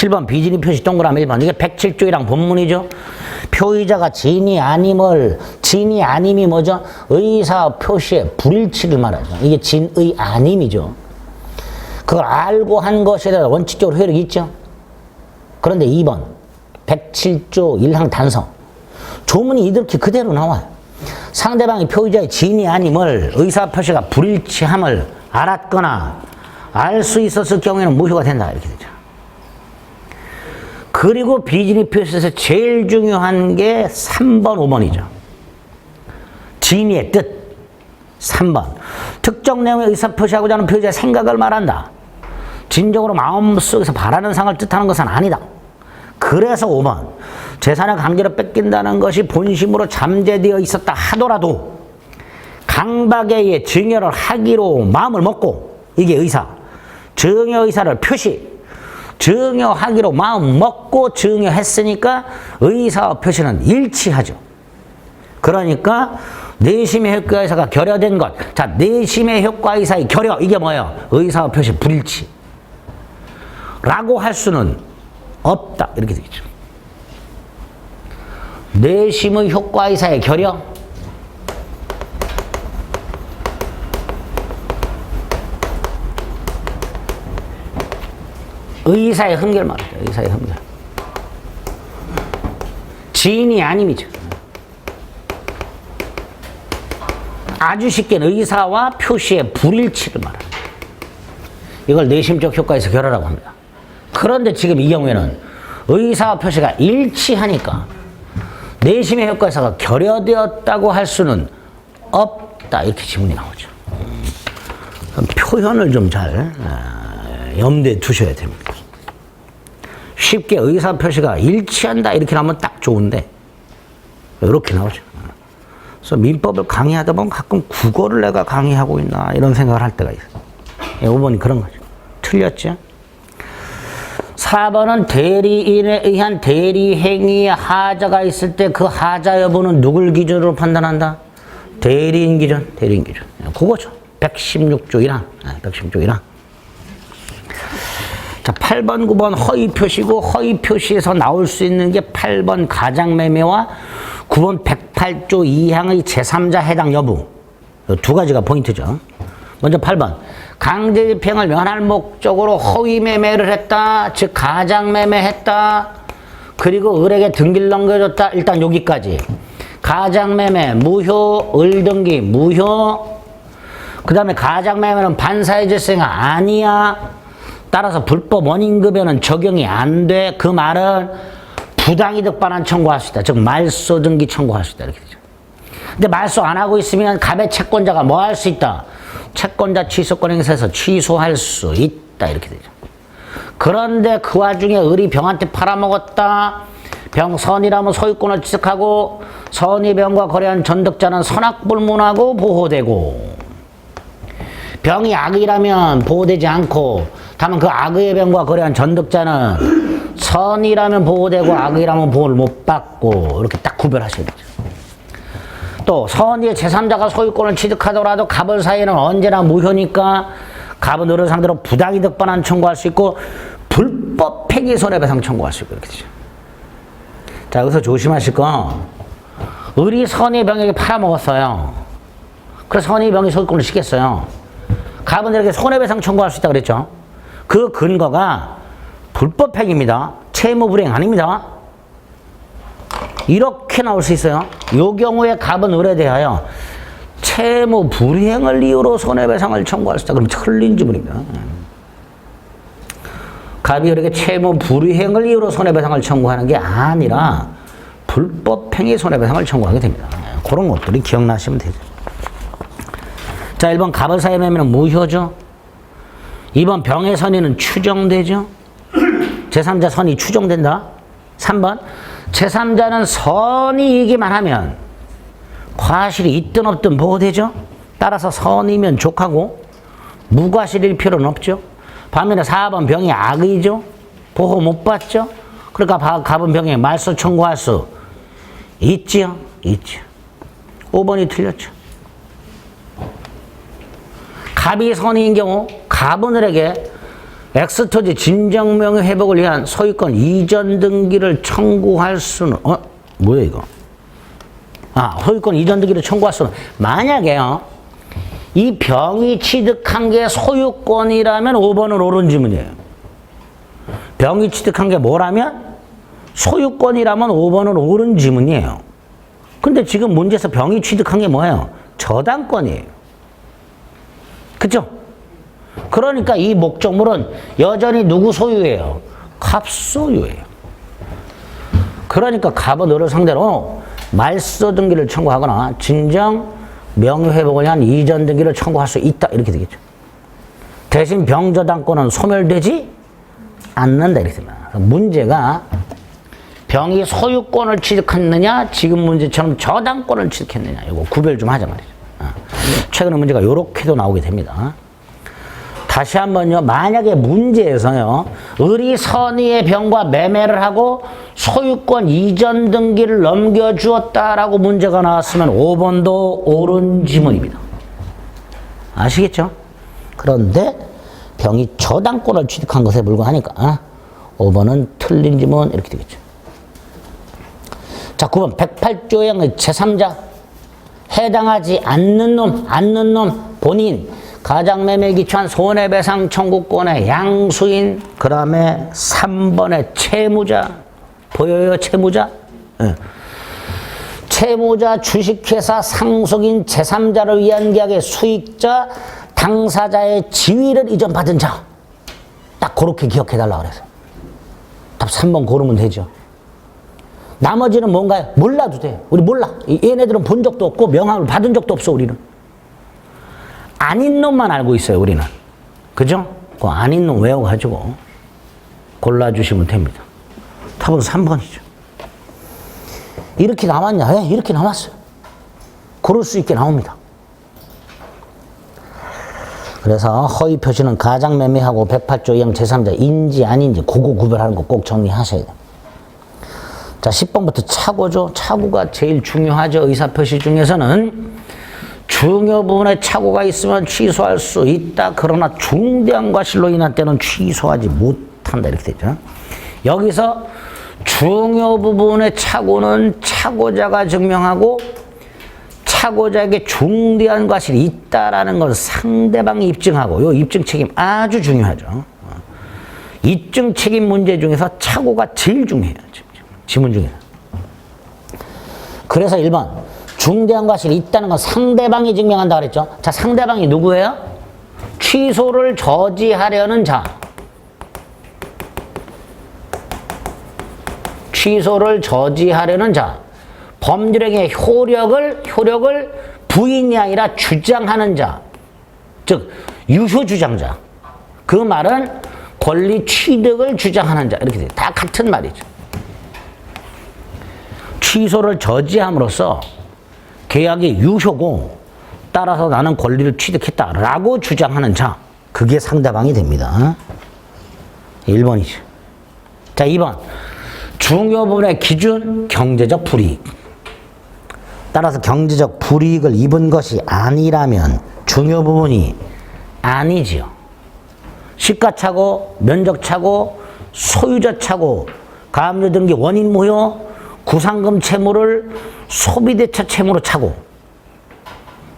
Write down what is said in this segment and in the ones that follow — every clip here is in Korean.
7번 비진이 표시 동그라미 1번. 이게 107조이랑 본문이죠. 표의자가 진이 아님을, 진이 아님이 뭐죠? 의사 표시의 불일치를 말하죠. 이게 진의 아님이죠. 그걸 알고 한 것에 대한 원칙적으로 효력이 있죠. 그런데 2번 107조 1항 단성. 조문이 이렇게 그대로 나와요. 상대방이 표의자의 진이 아님을 의사 표시가 불일치함을 알았거나 알 수 있었을 경우에는 무효가 된다. 이렇게 되죠. 그리고 비진이 표시에서 제일 중요한 게 3번, 5번이죠. 진의의 뜻. 3번. 특정 내용의 의사표시하고자 하는 표의자의 생각을 말한다. 진정으로 마음속에서 바라는 상을 뜻하는 것은 아니다. 그래서 5번. 재산을 강제로 뺏긴다는 것이 본심으로 잠재되어 있었다 하더라도 강박에 의해 증여를 하기로 마음을 먹고, 이게 의사. 증여 의사를 표시. 증여하기로 마음 먹고 증여했으니까 의사와 표시는 일치하죠. 그러니까 내심의 효과 의사가 결여된 것. 자, 내심의 효과 의사의 결여. 이게 뭐예요? 의사와 표시 불일치. 라고 할 수는 없다. 이렇게 되겠죠. 내심의 효과 의사의 결여. 의사의 흠결 말이죠. 의사의 흠결. 진이 아님이죠. 아주 쉽게는 의사와 표시의 불일치를 말합니다. 이걸 내심적 효과에서 결여라고 합니다. 그런데 지금 이 경우에는 의사와 표시가 일치하니까 내심의 효과에서가 결여되었다고 할 수는 없다. 이렇게 지문이 나오죠. 표현을 좀 잘 염두에 두셔야 됩니다. 쉽게 의사 표시가 일치한다 이렇게 나오면 딱 좋은데 이렇게 나오죠. 그래서 민법을 강의하다 보면 가끔 국어를 내가 강의하고 있나 이런 생각을 할 때가 있어요. 5번이 그런 거죠. 틀렸죠? 4번은 대리인에 의한 대리행위에 하자가 있을 때 그 하자 여부는 누굴 기준으로 판단한다? 대리인 기준, 대리인 기준. 그거죠. 116조 1항. 116조 1항. 자, 8번, 9번 허위 표시고 허위 표시에서 나올 수 있는 게 8번 가장매매와 9번 108조 2항의 제3자 해당 여부. 두 가지가 포인트죠. 먼저 8번. 강제집행을 면할 목적으로 허위 매매를 했다. 즉 가장매매했다. 그리고 을에게 등기를 넘겨줬다. 일단 여기까지. 가장매매 무효, 을등기 무효. 그 다음에 가장매매는 반사의 질서가 아니야. 따라서 불법 원인급여는 적용이 안 돼. 그 말은 부당이득 반환 청구할 수 있다. 즉 말소 등기 청구할 수 있다. 이렇게 되죠. 근데 말소 안 하고 있으면 갑의 채권자가 뭐 할 수 있다? 채권자 취소권 행사에서 취소할 수 있다. 이렇게 되죠. 그런데 그 와중에 을이 병한테 팔아먹었다. 병 선이라면 소유권을 취득하고 선이 병과 거래한 전득자는 선악불문하고 보호되고 병이 악의라면 보호되지 않고 다만 그 악의의 병과 거래한 전득자는 선이라면 보호되고 악의라면 보호를 못 받고 이렇게 딱 구별하셔야 되죠. 또 선의의 제3자가 소유권을 취득하더라도 갑을 사이에는 언제나 무효니까 갑은 을을 상대로 부당이득 반환 청구할 수 있고 불법 폐기 손해배상 청구할 수 있고 이렇게 되죠. 자, 여기서 조심하실 건 을이 선의 병에게 팔아먹었어요. 그래서 선의 병이 소유권을 시켰어요. 갑은 을에게 손해배상 청구할 수 있다 그랬죠. 그 근거가 불법 폐기입니다. 채무 불이행 아닙니다. 이렇게 나올 수 있어요. 이 경우에 갑은 을에 대하여 채무 불이행을 이유로 손해배상을 청구할 수 있다. 그럼 틀린 지문입니다. 갑이 을에게 채무 불이행을 이유로 손해배상을 청구하는 게 아니라 불법 행위 손해배상을 청구하게 됩니다. 그런 것들이 기억나시면 되죠. 자, 1번 갑을 사이의 매매는 무효죠. 2번 병의 선의는 추정되죠. 제3자 선이 추정된다. 3번 제3자는 선의이기만 하면 과실이 있든 없든 보호되죠. 따라서 선이면 족하고 무과실일 필요는 없죠. 반면에 4번 병이 악의죠. 보호 못 받죠. 그러니까 갑은 병에 말소 청구할 수 있지요. 있죠. 5번이 틀렸죠. 갑이 선의인 경우 갑은 을에게 엑스토지 진정명의 회복을 위한 소유권 이전 등기를 청구할 수는 뭐야 이거? 소유권 이전 등기를 청구할 수는 만약에요. 이 병이 취득한 게 소유권이라면 5번은 옳은 지문이에요. 병이 취득한 게 뭐라면? 소유권이라면 5번은 옳은 지문이에요. 근데 지금 문제에서 병이 취득한 게 뭐예요? 저당권이에요. 그죠? 그러니까 이 목적물은 여전히 누구 소유예요? 갑 소유예요. 그러니까 갑은 을을 상대로 말소 등기를 청구하거나 진정 명예회복을 위한 이전 등기를 청구할 수 있다. 이렇게 되겠죠. 대신 병저당권은 소멸되지 않는다. 이렇게 됩니다. 문제가 병이 소유권을 취득했느냐, 지금 문제처럼 저당권을 취득했느냐, 이거 구별 좀 하자 말이죠. 최근에 문제가 이렇게도 나오게 됩니다. 다시 한번요, 만약에 문제에서요, 을이 선의의 병과 매매를 하고 소유권 이전 등기를 넘겨주었다라고 문제가 나왔으면 5번도 옳은 지문입니다. 아시겠죠? 그런데 병이 저당권을 취득한 것에 불과하니까 5번은 틀린 지문 이렇게 되겠죠. 자, 9번 108조의 제3자 해당하지 않는 놈 본인 가장매매에 기초한 손해배상 청구권의 양수인 그 다음에 3번의 채무자 보여요? 채무자? 네. 채무자 주식회사 상속인 제3자를 위한 계약의 수익자 당사자의 지위를 이전받은 자 딱 그렇게 기억해달라고 그래서 답 3번 고르면 되죠. 나머지는 뭔가요? 몰라도 돼요. 우리 몰라. 얘네들은 본 적도 없고 명함을 받은 적도 없어. 우리는 아닌 놈만 알고 있어요. 우리는 그죠? 그 아닌 놈 외워가지고 골라주시면 됩니다. 답은 3번이죠. 이렇게 나왔냐? 네, 이렇게 나왔어요. 고를 수 있게 나옵니다. 그래서 허위 표시는 가장매매하고 108조 2항 제3자인지 아닌지 그거 구별하는 거 꼭 정리하셔야 돼요. 자, 10번부터 차고죠. 차고가 제일 중요하죠. 의사표시 중에서는 중요 부분에 차고가 있으면 취소할 수 있다. 그러나 중대한 과실로 인한 때는 취소하지 못한다. 이렇게 되죠. 여기서 중요 부분의 차고는 차고자가 증명하고 차고자에게 중대한 과실이 있다라는 걸 상대방이 입증하고 이 입증 책임 아주 중요하죠. 입증 책임 문제 중에서 차고가 제일 중요해요. 지문 중에서. 그래서 1번 중대한 과실이 있다는 건 상대방이 증명한다 그랬죠. 자, 상대방이 누구예요? 취소를 저지하려는 자. 취소를 저지하려는 자. 법률행위의 효력을 부인이 아니라 주장하는 자. 즉 유효 주장자. 그 말은 권리 취득을 주장하는 자. 이렇게 돼요. 다 같은 말이죠. 취소를 저지함으로써 계약이 유효고 따라서 나는 권리를 취득했다라고 주장하는 자. 그게 상대방이 됩니다. 1번이죠. 자, 2번. 중요 부분의 기준 경제적 불이익. 따라서 경제적 불이익을 입은 것이 아니라면 중요 부분이 아니지요. 시가차고, 면적차고, 소유자차고, 가압류 등기 원인 무효, 구상금 채무를 소비대차 채무로 차고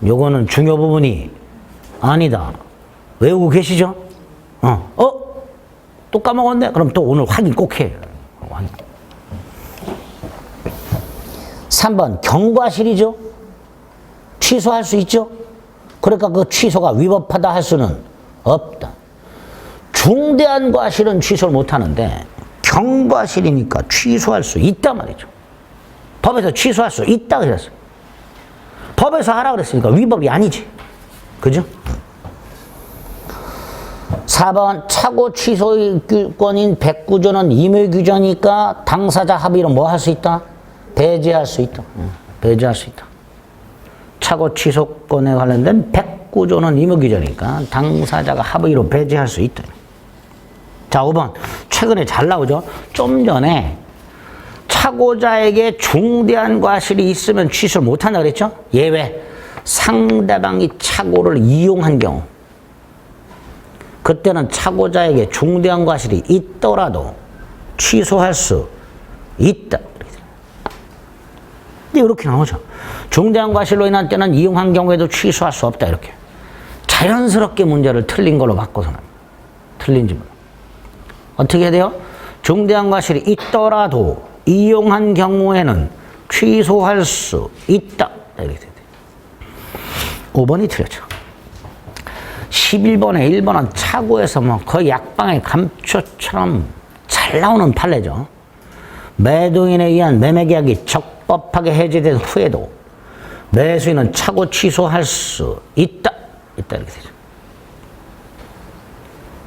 요거는 중요 부분이 아니다. 외우고 계시죠? 또 까먹었네? 그럼 또 오늘 확인 꼭 해. 3번 경과실이죠. 취소할 수 있죠. 그러니까 그 취소가 위법하다 할 수는 없다. 중대한 과실은 취소를 못하는데 경과실이니까 취소할 수 있단 말이죠. 법에서 취소할 수 있다 그랬어요. 법에서 하라 그랬으니까 위법이 아니지. 그죠? 4번 차고 취소권인 109조는 임의규정이니까 당사자 합의로 뭐 할 수 있다? 배제할 수 있다. 배제할 수 있다. 차고 취소권에 관련된 109조는 임의규정이니까 당사자가 합의로 배제할 수 있다. 자, 5번. 최근에 잘 나오죠? 좀 전에 차고자에게 중대한 과실이 있으면 취소를 못한다 그랬죠? 예외. 상대방이 차고를 이용한 경우. 그때는 차고자에게 중대한 과실이 있더라도 취소할 수 있다. 이렇게 나오죠. 중대한 과실로 인한 때는 이용한 경우에도 취소할 수 없다. 이렇게 자연스럽게 문제를 틀린 걸로 바꿔서는 틀린 질문. 어떻게 해야 돼요? 중대한 과실이 있더라도 이용한 경우에는 취소할 수 있다. 이렇게 돼요. 5번이 틀렸죠. 11번에 1번은 차고에서 뭐 거의 약방의 감초처럼 잘 나오는 판례죠. 매도인에 의한 매매계약이 적법하게 해제된 후에도 매수인은 차고 취소할 수 있다. 이렇게 되죠.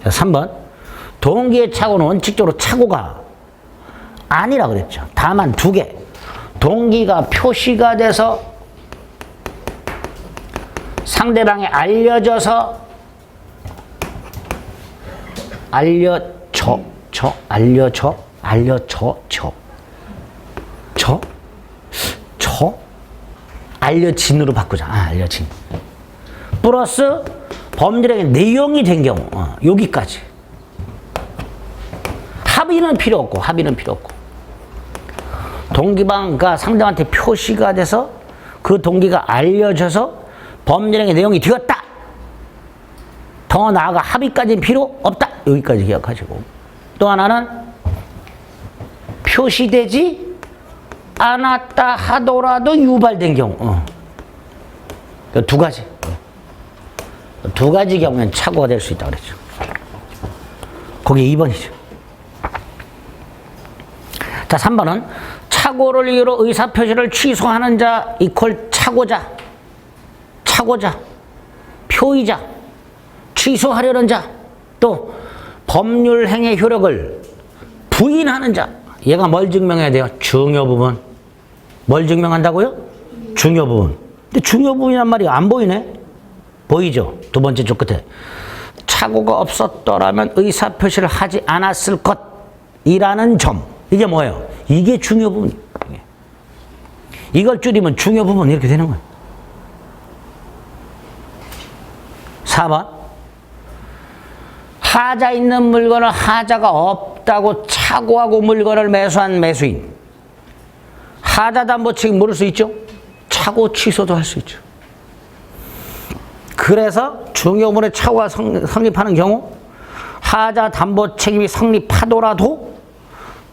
자, 3번. 동기의 차고는 원칙적으로 차고가 아니라 그랬죠. 다만 2개. 동기가 표시가 돼서 상대방에 알려져 알려진으로 바꾸자. 알려진. 플러스 범죄의 내용이 된 경우, 여기까지. 합의는 필요 없고. 동기방가 상대방한테 표시가 돼서 그 동기가 알려져서 범죄의 내용이 되었다. 더 나아가 합의까지는 필요 없다. 여기까지 기억하시고. 또 하나는 표시되지 않았다 하더라도 유발된 경우. 2가지. 2가지 경우엔 착오가 될 수 있다고 그랬죠. 거기 2번이죠. 자, 3번은 착오를 이유로 의사표시를 취소하는 자 이퀄 차고자, 표의자, 취소하려는 자, 또 법률 행위 효력을 부인하는 자. 얘가 뭘 증명해야 돼요? 중요 부분. 뭘 증명한다고요? 중요 부분. 근데 중요 부분이란 말이 안 보이네? 보이죠? 2번째 쪽 끝에. 착오가 없었더라면 의사표시를 하지 않았을 것이라는 점. 이게 뭐예요? 이게 중요 부분. 이걸 줄이면 중요 부분 이렇게 되는 거예요. 4번. 하자 있는 물건을 하자가 없다고 착오하고 물건을 매수한 매수인. 하자 담보책임 물을 수 있죠? 착오 취소도 할 수 있죠. 그래서 중요분의 착오가 성립하는 경우 하자 담보책임이 성립하더라도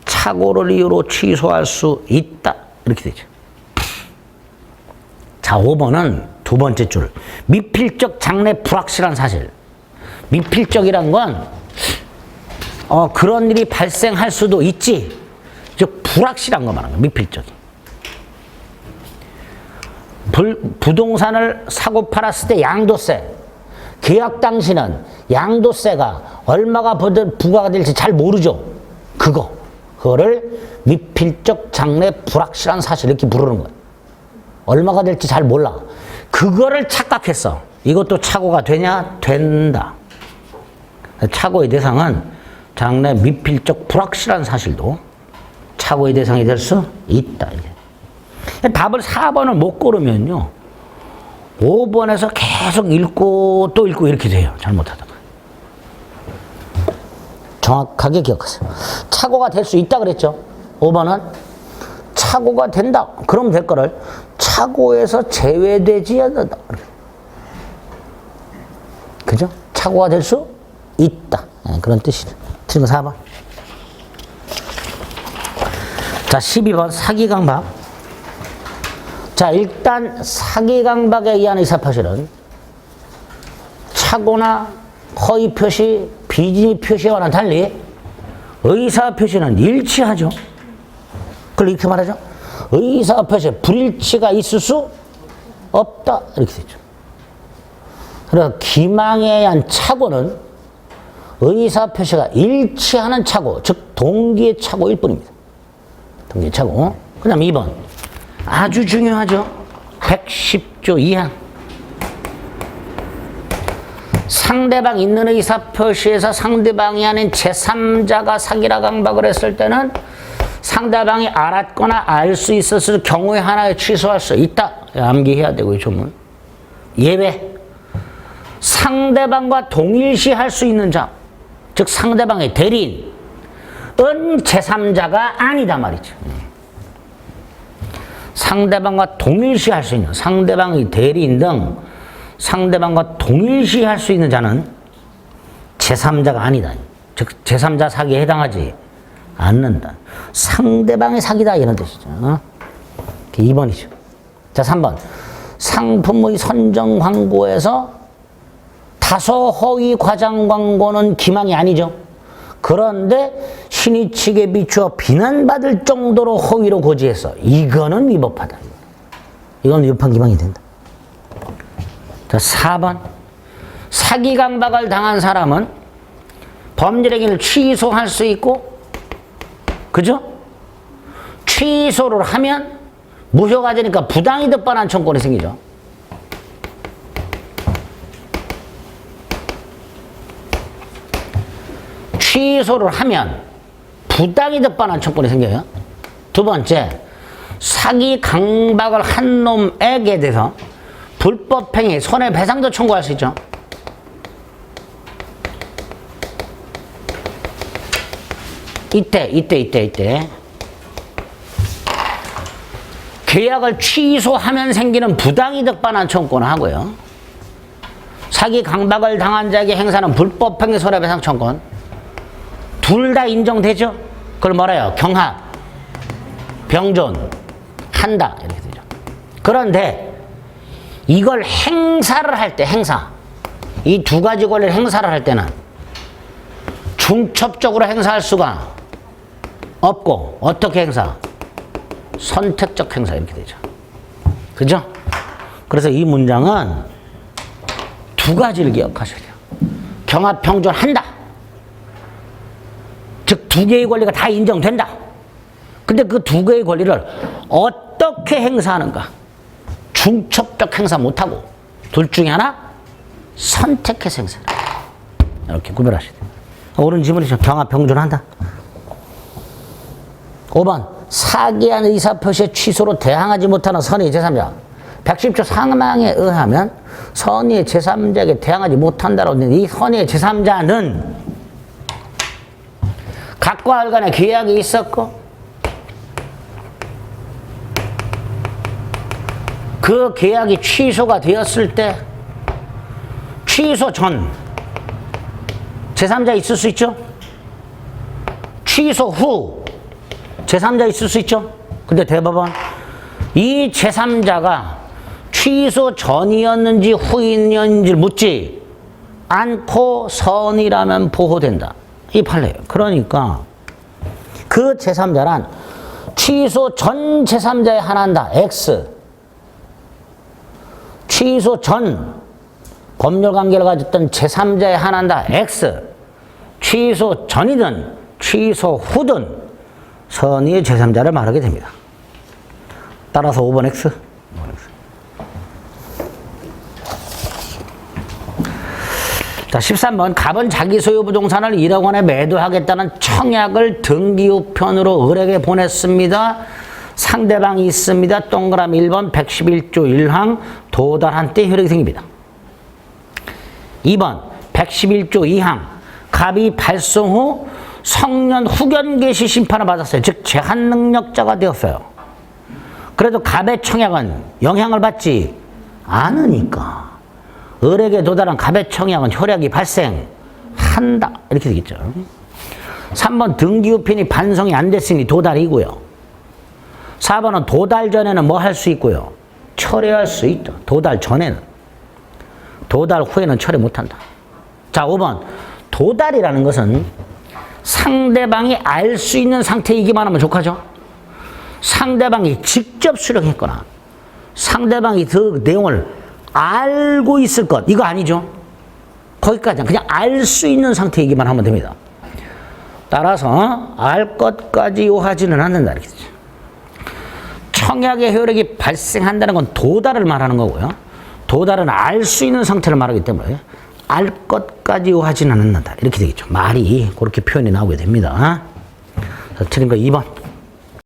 착오를 이유로 취소할 수 있다. 이렇게 되죠. 자, 5번은 2번째 줄. 미필적 장래 불확실한 사실. 미필적이란 건 그런 일이 발생할 수도 있지. 즉 불확실한 거 말하는 거야. 미필적이. 부동산을 사고 팔았을 때 양도세. 계약 당시는 양도세가 얼마가 부과가 될지 잘 모르죠. 그거를 미필적 장래 불확실한 사실 이렇게 부르는 거야. 얼마가 될지 잘 몰라. 그거를 착각했어. 이것도 착오가 되냐? 된다. 착오의 대상은 장래 미필적 불확실한 사실도 착오의 대상이 될 수 있다. 답을 4번을 못 고르면요 5번에서 계속 읽고 또 읽고 이렇게 돼요. 잘못하다가. 정확하게 기억하세요. 착오가 될 수 있다 그랬죠. 5번은 착오가 된다. 그럼 될 거를 착오에서 제외되지 않는다. 그죠? 착오가 될 수 있다. 그런 뜻이죠. 틀린 거 4번. 자, 12번 사기강박. 자, 일단 사기강박에 의한 의사표시는 착오나 허위표시, 비진표시와는 달리 의사표시는 일치하죠. 그걸 이렇게 말하죠. 의사표시에 불일치가 있을 수 없다. 이렇게 되죠. 그래서 기망에 의한 착오는 의사표시가 일치하는 착오, 즉 동기의 착오일 뿐입니다. 동기의 착오. 그 다음 2번. 아주 중요하죠. 110조 2항. 상대방 있는 의사표시에서 상대방이 아닌 제3자가 사기라 강박을 했을 때는 상대방이 알았거나 알 수 있었을 경우에 하나에 취소할 수 있다. 암기해야 되고요, 조문. 예외. 상대방과 동일시할 수 있는 자, 즉 상대방의 대리인은 제3자가 아니다 말이죠. 상대방과 동일시할 수 있는, 상대방의 대리인 등 상대방과 동일시할 수 있는 자는 제3자가 아니다. 즉 제3자 사기에 해당하지 않는다. 상대방의 사기다 이런 뜻이죠. 2번이죠. 자, 3번. 상품의 선정 광고에서 다소 허위 과장 광고는 기망이 아니죠. 그런데 신의 측에 비추어 비난받을 정도로 허위로 고지해서 이거는 위법하다. 이건 위법한 기망이 된다. 자, 4번. 사기 강박을 당한 사람은 범죄 행위를 취소할 수 있고, 그죠? 취소를 하면 무효가 되니까 부당이득 반환 청구권이 생기죠. 취소를 하면 부당이득 반환 청구권이 생겨요. 두 번째, 사기 강박을 한 놈에게 대해서 불법행위 손해배상도 청구할 수 있죠. 이때 계약을 취소하면 생기는 부당이득 반환 청구권을 하고요. 사기 강박을 당한 자에게 행사하는 불법행위 손해배상 청구권 둘 다 인정되죠? 그걸 뭐래요? 경합, 병존, 한다 이렇게 되죠. 그런데 이걸 행사를 할 때, 이 두 가지 권리를 행사를 할 때는 중첩적으로 행사할 수가 없고, 어떻게 행사? 선택적 행사 이렇게 되죠. 그죠? 그래서 이 문장은 두 가지를 기억하셔야 돼요. 경합, 병존, 한다. 즉 두 개의 권리가 다 인정된다. 근데 그 두 개의 권리를 어떻게 행사하는가? 중첩적 행사 못하고 둘 중에 하나 선택해서 행사해라. 이렇게 구별하셔야 돼요. 옳은 지문이죠. 경합, 병존한다. 5번. 사기한 의사표시의 취소로 대항하지 못하는 선의의 제3자. 110조 상망에 의하면 선의의 제3자에게 대항하지 못한다라고 했는데, 이 선의의 제3자는 각과 알 간에 계약이 있었고, 그 계약이 취소가 되었을 때 취소 전 제3자 있을 수 있죠? 취소 후 제3자 있을 수 있죠? 근데 대법원 이 제3자가 취소 전이었는지 후이었는지를 묻지 않고 선이라면 보호된다. 이 판례예요. 그러니까 그 제3자란 취소 전 제3자에 한한다. X. 취소 전 법률 관계를 가졌던 제3자에 한한다. X. 취소 전이든 취소 후든 선의의 제3자를 말하게 됩니다. 따라서 5번 X. 자, 13번. 갑은 자기 소유 부동산을 1억 원에 매도하겠다는 청약을 등기우편으로 을에게 보냈습니다. 상대방이 있습니다. 동그라미 1번 111조 1항 도달한 때 효력이 생깁니다. 2번 111조 2항 갑이 발송 후 성년 후견 개시 심판을 받았어요. 즉 제한 능력자가 되었어요. 그래도 갑의 청약은 영향을 받지 않으니까 을에게 도달한 갑의 청약은 효력이 발생한다. 이렇게 되겠죠. 3번 등기우편이 반송이 안 됐으니 도달이고요. 4번은 도달 전에는 뭐 할 수 있고요? 철회할 수 있다. 도달 전에는. 도달 후에는 철회 못한다. 자, 5번. 도달이라는 것은 상대방이 알 수 있는 상태이기만 하면 족하죠. 상대방이 직접 수령했거나 상대방이 그 내용을 알고 있을 것, 이거 아니죠. 거기까지 그냥 알 수 있는 상태이기만 하면 됩니다. 따라서 알 것까지 요하지는 않는다. 이렇게 되죠. 청약의 효력이 발생한다는 건 도달을 말하는 거고요. 도달은 알 수 있는 상태를 말하기 때문에 알 것까지 요하지는 않는다. 이렇게 되겠죠. 말이 그렇게 표현이 나오게 됩니다. 자, 틀린 거 2번.